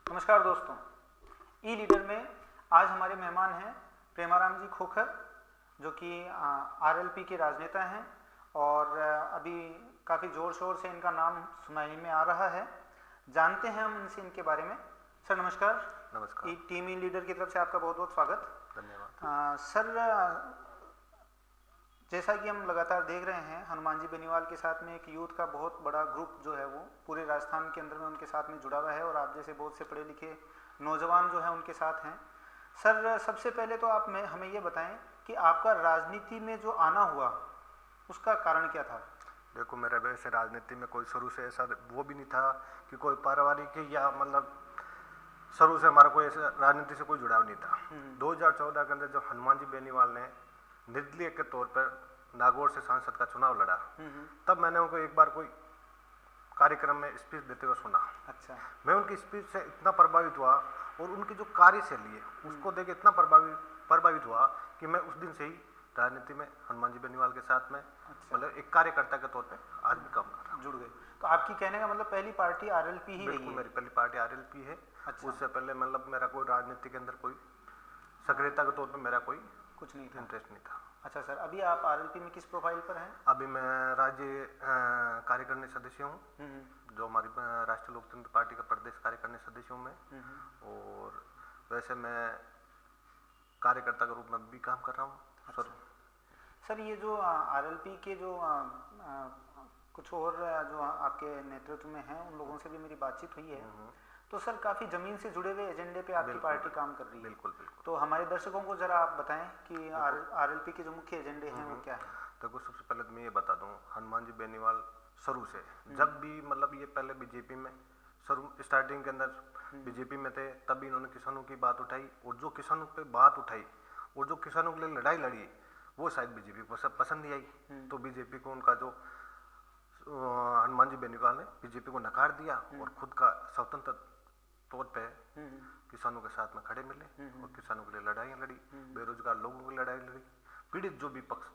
नमस्कार दोस्तों, ई लीडर में आज हमारे मेहमान हैं प्रेमाराम जी खोखर, जो कि आरएलपी के राजनेता हैं और अभी काफ़ी ज़ोर शोर से इनका नाम सुनाई में आ रहा है। जानते हैं हम इनसे इनके बारे में। सर नमस्कार। नमस्कार। टीम ई लीडर की तरफ से आपका बहुत बहुत स्वागत। धन्यवाद। सर, जैसा कि हम लगातार देख रहे हैं, हनुमान जी बेनीवाल के साथ में एक यूथ का बहुत बड़ा ग्रुप जो है वो पूरे राजस्थान के अंदर में उनके साथ में जुड़ा हुआ है और आप जैसे बहुत से पढ़े लिखे नौजवान जो हैं उनके साथ हैं। सर, सबसे पहले तो आप हमें ये बताएं कि आपका राजनीति में जो आना हुआ उसका कारण क्या था? देखो, मेरा वैसे राजनीति में कोई शुरू से ऐसा वो भी नहीं था कि कोई पारिवारिक या मतलब शुरू से हमारा कोई ऐसा राजनीति से कोई जुड़ाव नहीं था। 2014 के अंदर जब हनुमान जी बेनीवाल ने निर्दलीय के तौर पर नागौर से सांसद का चुनाव लड़ा, तब मैंने उनको एक बार कोई कार्यक्रम में स्पीच देते हुए सुना। अच्छा। मैं उनकी स्पीच से इतना प्रभावित हुआ और उनकी जो कार्यशैली है उसको देख इतना प्रभावित हुआ कि मैं उस दिन से ही राजनीति में हनुमान जी बेनीवाल के साथ में मतलब एक कार्यकर्ता के तौर पे आज भी काम कर रहा हूँ। जुड़ गए। तो आपकी कहने का मतलब पहली पार्टी आरएलपी ही रही है? बिल्कुल, मेरी पहली पार्टी आरएलपी है। अच्छा। उससे पहले मतलब मेरा कोई राजनीति के अंदर कोई सक्रियता के तौर पे मेरा कोई कुछ नहीं था, इंटरेस्ट नहीं था। अच्छा सर, अभी आप आरएलपी में किस प्रोफाइल पर हैं? अभी मैं राज्य कार्यकारिणी सदस्य हूँ, जो हमारी राष्ट्रीय लोकतंत्र पार्टी का प्रदेश कार्यकारिणी सदस्य हूँ मैं। और वैसे मैं कार्यकर्ता के रूप में भी काम कर रहा हूँ। अच्छा। सर, ये जो आरएलपी के जो कुछ और जो आपके नेतृत्व में हैं उन लोगों से भी मेरी बातचीत हुई है, तो सर काफ़ी ज़मीन से जुड़े हुए एजेंडे पे आपकी पार्टी काम कर रही है। बिल्कुल बिल्कुल। तो हमारे दर्शकों को जरा आप बताएं कि आरएलपी के जो मुख्य एजेंडे हैं वो क्या है? देखो, सबसे पहले तो मैं ये बता दूं, हनुमान जी बेनीवाल शुरू से जब भी मतलब ये पहले बीजेपी में शुरू स्टार्टिंग के अंदर बीजेपी में थे, तभी इन्होंने किसानों की बात उठाई और जो किसानों पे बात उठाई और जो किसानों के लिए लड़ाई लड़ी वो शायद बीजेपी को सब पसंद ही आई। तो बीजेपी को उनका जो हनुमान जी बेनीवाल ने बीजेपी को नकार दिया और खुद का स्वतंत्र तौर पे किसानों के साथ में खड़े मिले और किसानों के लिए लड़ाइयाँ लड़ी, बेरोजगार लोगों की लड़ाई लड़ी, पीड़ित जो भी पक्ष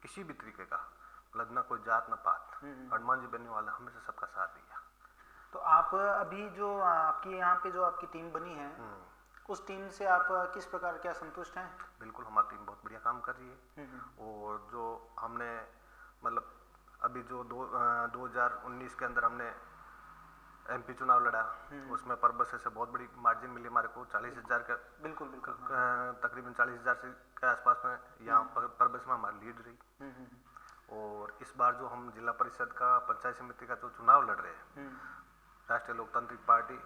किसी भी तरीके का मतलब ना कोई जात ना पात, हनुमान जी बेनीवाल ने हमेशा सबका साथ दिया। तो आप अभी जो आपकी यहाँ पे जो आपकी टीम बनी है उस टीम से आप किस प्रकार क्या संतुष्ट हैं? बिल्कुल, हमारी टीम बहुत बढ़िया काम कर रही है। और जो हमने मतलब अभी जो 2019 के अंदर हमने एमपी चुनाव लड़ा, उसमें परबस से बहुत बड़ी मार्जिन मिली हमारे को, 40,000 का। बिल्कुल बिल्कुल। तकरीबन 40,000 से के आसपास में यहाँ परबस में हमारी लीड रही। और इस बार जो हम जिला परिषद का पंचायत समिति का जो चुनाव लड़ रहे हैं, राष्ट्रीय लोकतांत्रिक पार्टी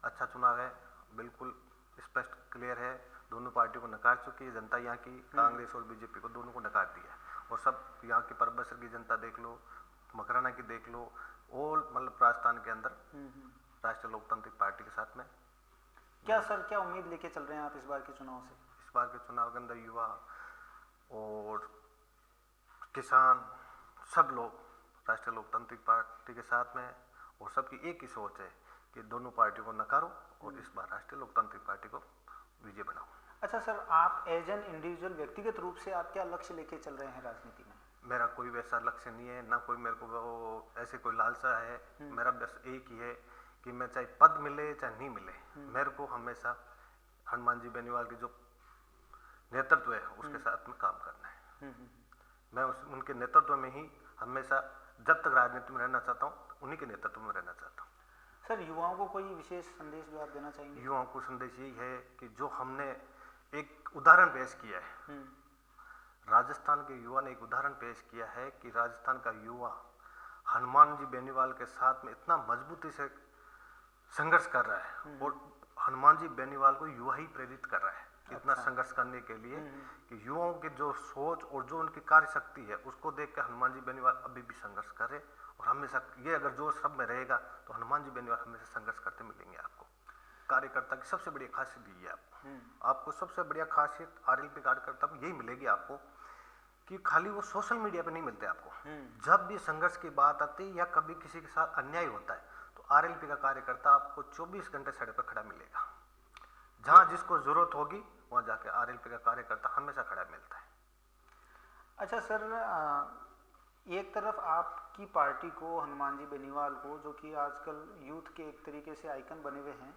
अच्छा चुनाव है, बिल्कुल स्पष्ट क्लियर है। दोनों पार्टियों को नकार चुकी है जनता, यहाँ की कांग्रेस और बीजेपी को दोनों को नकार दिया। और सब यहाँ की परबसर की जनता देख लो, मकराना की देख लो, और मतलब राजस्थान के अंदर राष्ट्रीय लोकतांत्रिक पार्टी के साथ में क्या सर क्या उम्मीद लेके चल रहे हैं आप इस बार के चुनाव से? इस बार के चुनाव के अंदर युवा और किसान सब लोग राष्ट्रीय लोकतांत्रिक पार्टी के साथ में, और सबकी एक ही सोच है कि दोनों पार्टियों को नकारो और इस बार राष्ट्रीय लोकतांत्रिक पार्टी को विजय बनाओ। अच्छा सर, आप एज एन इंडिविजुअल व्यक्तिगत रूप से आप क्या लक्ष्य लेके चल रहे हैं राजनीति में? मेरा कोई वैसा लक्ष्य नहीं है, ना कोई मेरे को ऐसे कोई लालसा है। मेरा बस एक ही है कि मैं चाहे पद मिले चाहे नहीं मिले, मेरे को हमेशा हनुमान जी बेनीवाल की जो नेतृत्व है उसके साथ में काम करना है। मैं उनके नेतृत्व में ही हमेशा जब तक राजनीति में रहना चाहता हूँ, उन्हीं के नेतृत्व में रहना चाहता हूँ। सर, युवाओं को कोई विशेष संदेश जो आप देना चाहेंगे? युवाओं को संदेश यही है कि जो हमने एक उदाहरण पेश किया है, राजस्थान के युवा ने एक उदाहरण पेश किया है कि राजस्थान का युवा हनुमान जी बेनीवाल के साथ में इतना मजबूती से संघर्ष कर रहा है और हनुमान जी बेनीवाल को युवा ही प्रेरित कर रहा है इतना संघर्ष करने के लिए कि युवाओं की जो सोच और जो उनकी कार्य शक्ति है उसको देख के हनुमान जी बेनीवाल अभी भी संघर्ष करे। और हमेशा ये अगर जो सब में रहेगा तो हनुमान जी बेनीवाल हमेशा संघर्ष करते मिलेंगे आपको। कार्यकर्ता की सबसे बड़ी खासियत यही है, आपको सबसे बढ़िया खासियत आरएलपी कार्यकर्ता में यही मिलेगी आपको कि खाली वो सोशल मीडिया पे नहीं मिलते आपको। जब भी संघर्ष की बात आती है या कभी किसी के साथ अन्याय होता है तो आरएलपी का कार्यकर्ता आपको 24 घंटे सड़क पर खड़ा मिलेगा। जहां जिसको जरूरत होगी वहां जाके आरएलपी का कार्यकर्ता हमेशा खड़ा मिलता है। अच्छा सर, एक तरफ आप आपकी पार्टी को, हनुमान जी बेनीवाल को, जो कि आजकल यूथ के एक तरीके से आइकन बने हुए हैं,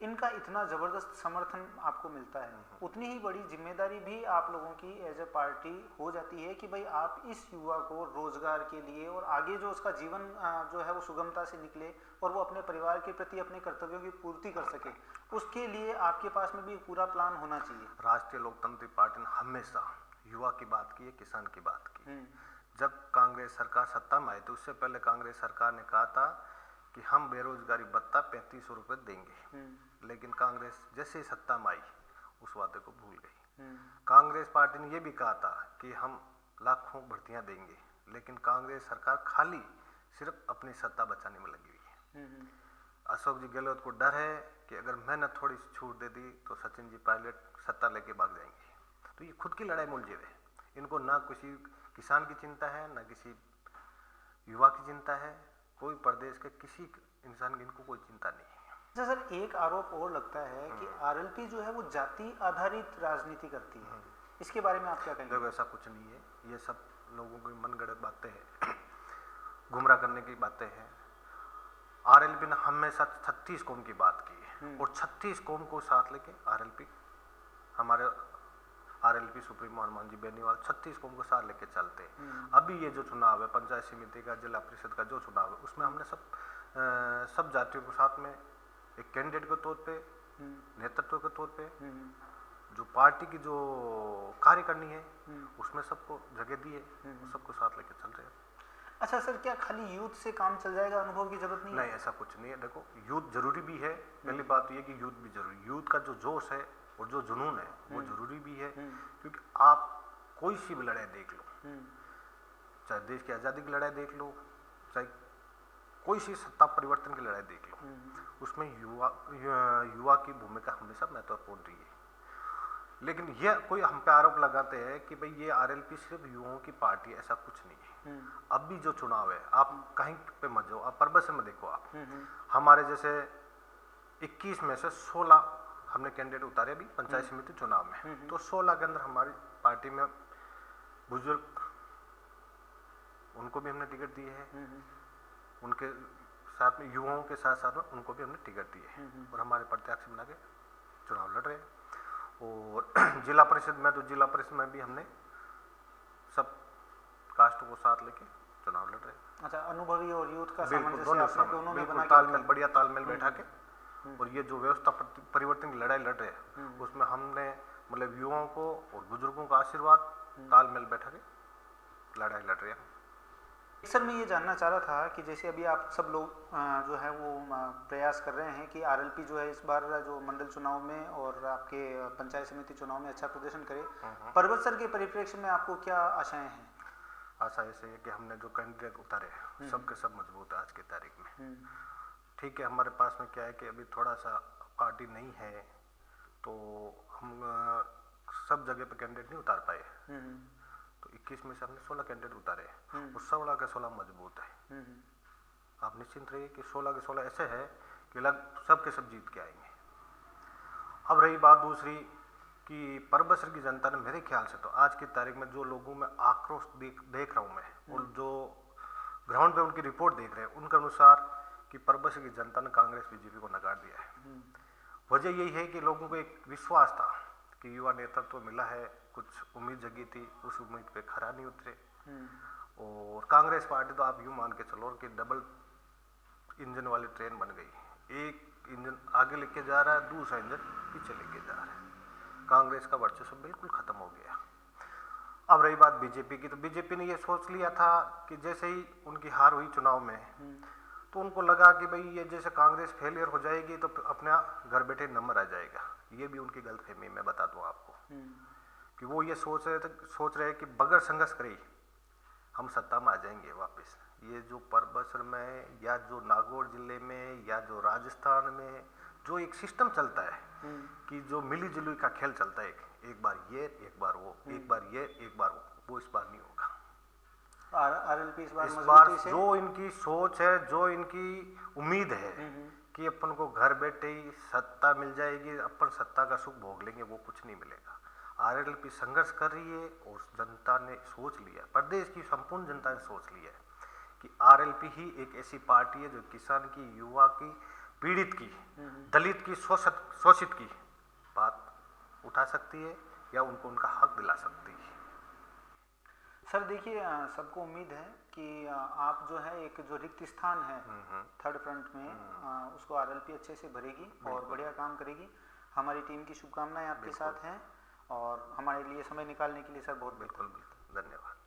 इनका इतना ज़बरदस्त समर्थन आपको मिलता है, उतनी ही बड़ी जिम्मेदारी भी आप लोगों की एज ए पार्टी हो जाती है कि भाई आप इस युवा को रोजगार के लिए और आगे जो उसका जीवन जो है वो सुगमता से निकले और वो अपने परिवार के प्रति अपने कर्तव्यों की पूर्ति कर सके, उसके लिए आपके पास में भी पूरा प्लान होना चाहिए। राष्ट्रीय लोकतांत्रिक पार्टी ने हमेशा युवा की बात की है, किसान की बात की। जब कांग्रेस सरकार सत्ता में आई तो उससे पहले कांग्रेस सरकार ने कहा था कि हम बेरोजगारी भत्ता 3500 रुपये देंगे, लेकिन कांग्रेस जैसे ही सत्ता में आई उस वादे को भूल गई। कांग्रेस पार्टी ने यह भी कहा था कि हम लाखों भर्तियां देंगे, लेकिन कांग्रेस सरकार खाली सिर्फ अपनी सत्ता बचाने में लगी हुई है। अशोक जी गहलोत को डर है कि अगर मैंने थोड़ी सी छूट दे दी तो सचिन जी पायलट सत्ता लेके भाग जाएंगे। तो ये खुद की लड़ाई मुलझे हुए, इनको ना किसी किसान की चिंता है, ना किसी युवा की चिंता है, कोई प्रदेश के किसी इंसान की इनको कोई चिंता नहीं है। अच्छा सर, एक आरोप और लगता है कि आरएलपी जो है वो जाति आधारित राजनीति करती है, इसके बारे में आप क्या कहेंगे? देखो, ऐसा कुछ नहीं है, ये सब लोगों की मनगढ़ंत बातें हैं, गुमराह करने की बातें हैं। आरएलपी ने हमेशा 36 कौम की बात की है और 36 कौम को साथ लेके आरएलपी, हमारे आरएलपी सुप्रीमो हनुमान जी बेनीवाल 36 कौम को साथ लेके चलते हैं। अभी ये जो चुनाव है, पंचायत समिति का, जिला परिषद का जो चुनाव है, उसमें हमने सब जातियों को साथ में एक कैंडिडेट के तौर पे, नेतृत्व के तौर पे, जो पार्टी की जो कार्य करनी है उसमें सबको जगह दी है, सबको साथ लेके चल रहे हैं। अच्छा सर, क्या खाली यूथ से काम चल जाएगा, अनुभव की जरूरत नहीं है? नहीं, ऐसा कुछ नहीं है। देखो, यूथ जरूरी भी है, पहली बात तो ये कि यूथ भी जरूरी, यूथ का जो जोश है और जो जुनून है वो जरूरी भी है, क्योंकि आप कोई सी भी लड़ाई देख लो, चाहे देश की आज़ादी की लड़ाई देख लो, चाहे कोई सी सत्ता परिवर्तन की लड़ाई देख लो, उसमें युवा की भूमिका हमेशा महत्वपूर्ण रही है। लेकिन यह कोई हम पे आरोप लगाते हैं कि भाई ये आरएलपी सिर्फ युवाओं की पार्टी है, ऐसा कुछ नहीं है। अब भी जो चुनाव है, आप कहीं पे मत जाओ, आप परबत में देखो, आप हमारे जैसे 21 में से 16 हमने कैंडिडेट उतारे अभी पंचायत समिति चुनाव में, तो 16 के अंदर हमारी पार्टी में बुजुर्ग, उनको भी हमने टिकट दिए है, उनके साथ में युवाओं के साथ साथ में उनको भी हमने टिकट दिए है और हमारे प्रत्याशी बना के चुनाव लड़ रहे हैं। और जिला परिषद में, तो जिला परिषद में भी हमने सब कास्ट को साथ लेके चुनाव लड़ रहे हैं। अच्छा, अनुभवी और यूथ का सामंजस्य दोनों में बना के तालमेल, बढ़िया तालमेल बैठा के, और ये जो व्यवस्था परिवर्तन की लड़ाई लड़ रहे हैं उसमें हमने मतलब युवाओं को और बुजुर्गों का आशीर्वाद, तालमेल बैठा के लड़ाई लड़ रहे हैं। सर, मैं ये जानना चाह रहा था कि जैसे अभी आप सब लोग जो है वो प्रयास कर रहे हैं कि आरएलपी जो है इस बार जो मंडल चुनाव में और आपके पंचायत समिति चुनाव में अच्छा प्रदर्शन करे, पर्वत सर के परिप्रेक्ष्य में आपको क्या आशाएं हैं? आशा ऐसे है कि हमने जो कैंडिडेट उतारे सब के सब मजबूत है आज की तारीख में। ठीक है, हमारे पास में क्या है कि अभी थोड़ा सा पार्टी नहीं है, तो हम सब जगह पे कैंडिडेट नहीं उतार पाए, तो 21 में से हमने 16 कैंडिडेट उतारे और 16 के 16 मजबूत है। आप निश्चिंत रहिए कि 16 के 16 ऐसे है कि सब के सब जीत के आएंगे। अब रही बात दूसरी कि परबसर की जनता ने, मेरे ख्याल से तो आज की तारीख में जो लोगों में आक्रोश देख रहा हूँ मैं, और जो ग्राउंड पे उनकी रिपोर्ट देख रहे हैं, उनके अनुसार कि परबसर की जनता ने कांग्रेस बीजेपी को नकार दिया है। वजह यही है कि लोगों को एक विश्वास था कि युवा नेतृत्व मिला है, कुछ उम्मीद जगी थी, उस उम्मीद पे खरा नहीं उतरे। और कांग्रेस पार्टी तो आप यूं मान के चलो कि डबल इंजन वाली ट्रेन बन गई, एक इंजन आगे लेके जा रहा है, दूसरा इंजन पीछे लेके जा रहा है। कांग्रेस का वर्चस्व बिल्कुल खत्म हो गया। अब रही बात बीजेपी की, तो बीजेपी ने ये सोच लिया था कि जैसे ही उनकी हार हुई चुनाव में, तो उनको लगा कि भाई ये जैसे कांग्रेस फेलियर हो जाएगी तो अपना घर बैठे नंबर आ जाएगा। ये भी उनकी गलतफहमी, मैं बता दूं आपको, कि वो ये सोच रहे कि बगैर संघर्ष करे हम सत्ता में आ जाएंगे वापस। ये जो परबसर में या जो नागौर जिले में या जो राजस्थान में जो एक सिस्टम चलता है कि जो मिली जुली का खेल चलता है, एक बार ये, एक बार वो, एक बार ये, एक बार वो इस बार नहीं होगा। आरएलपी इस बार जो इनकी सोच है, जो इनकी उम्मीद है कि अपन को घर बैठे ही सत्ता मिल जाएगी, अपन सत्ता का सुख भोग लेंगे, वो कुछ नहीं मिलेगा। आरएलपी संघर्ष कर रही है और जनता ने सोच लिया, प्रदेश की संपूर्ण जनता ने सोच लिया है कि आरएलपी ही एक ऐसी पार्टी है जो किसान की, युवा की, पीड़ित की, दलित की, शोषित की बात उठा सकती है या उनको उनका हक दिला सकती है। सर देखिए, सबको उम्मीद है कि आप जो है एक जो रिक्त स्थान है थर्ड फ्रंट में उसको आरएलपी अच्छे से भरेगी और बढ़िया काम करेगी। हमारी टीम की शुभकामनाएं आपके साथ हैं और हमारे लिए समय निकालने के लिए सर बहुत बिल्कुल धन्यवाद।